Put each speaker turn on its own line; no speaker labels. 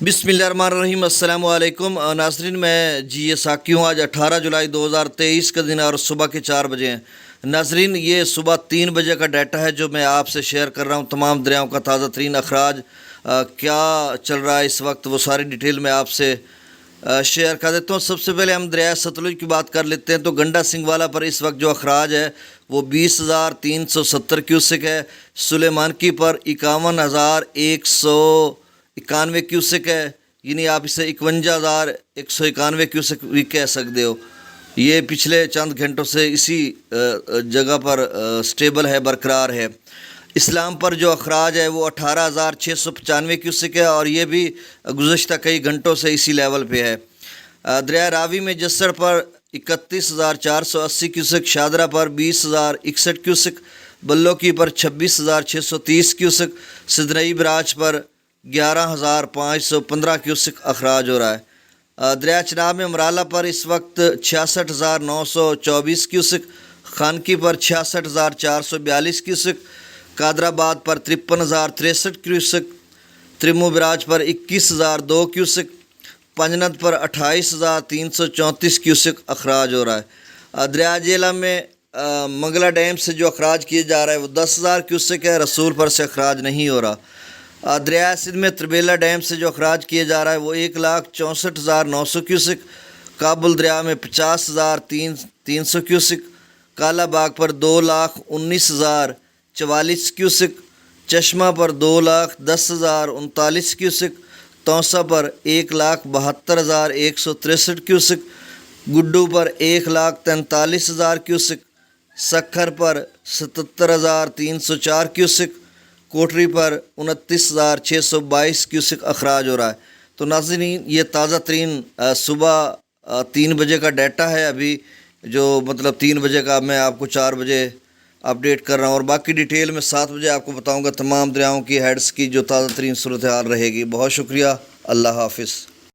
बिस्मिल्लाहिर्रहमानिर्रहीम। अस्सलाम वालेकुम नाज़रीन, मैं जी ये साकी हूँ। आज 18 जुलाई 2023 का दिन है और सुबह के 4 बजे हैं। नाज़रीन, ये सुबह 3 बजे का डाटा है जो मैं आपसे शेयर कर रहा हूँ। तमाम दरियाओं का ताज़ा तरीन अखराज क्या चल रहा है इस वक्त, वो सारी डिटेल मैं आपसे शेयर कर देता हूँ। सबसे पहले हम दरिया सतलुज की बात कर लेते हैं। तो गंडा सिंगवाला पर इस वक्त जो अखराज है वो 20,370 क्यूसिक है। सुलेमानकी पर 51,191 क्यूसिक है, यानी आप इसे 51,191 क्यूसिक भी कह सकते हो। ये पिछले चंद घंटों से इसी जगह पर स्टेबल है, बरकरार है। इस्लाम पर जो अखराज है वो 18,695 क्यूसिक है और ये भी गुज़श्ता कई घंटों से इसी लेवल पे है। दरिया रावी में जस्सर पर 31,480 क्यूसिक, शादरा पर 20,061 क्यूसिक, बल्लोकी पर 26,630 क्यूसिक, सिदनई बराज पर 11,515 क्यूसिक अखराज हो रहा है। दरिया चनाब में अमराला पर इस वक्त 66,924 क्यूसिक, खानकी पर 66,442 क्यूसिक, कादराबाद पर 53,063 क्यूसिक, त्रिमू बराज पर 21,002 क्यूसिक, पंजनद पर 28,334 क्यूसिक अखराज हो रहा है। दरिया जेला में मंगला डैम से जो अखराज किया जा रहा है वो 10,000 क्यूसिक है। रसूल पर से अखराज नहीं हो रहा। दरिया सिंध में त्रिबेला डैम से जो अखराज किया जा रहा है वो 1,64,900 क्यूसिक, काबुल दरिया में 50,300 क्यूसिक, काला बाग पर 2,19,044 क्यूसिक, चश्मा पर 2,10,039 क्यूसिक, तौसा पर 1,72,163 क्यूसिक, गुड्डू पर 1,43,000 क्यूसिक, सखर पर 77,304 क्यूसिक, कोटरी पर 29,622 क्यूसिक अखराज हो रहा है। तो नाज़रीन, ये ताज़ा तरीन सुबह 3 बजे का डाटा है अभी, जो मतलब 3 बजे का मैं आपको 4 बजे अपडेट कर रहा हूँ और बाकी डिटेल में 7 बजे आपको बताऊँगा तमाम दरियाओं की हेड्स की जो ताज़ा तरीन सूरत हाल रहेगी। बहुत शुक्रिया। अल्लाह हाफ़िज़।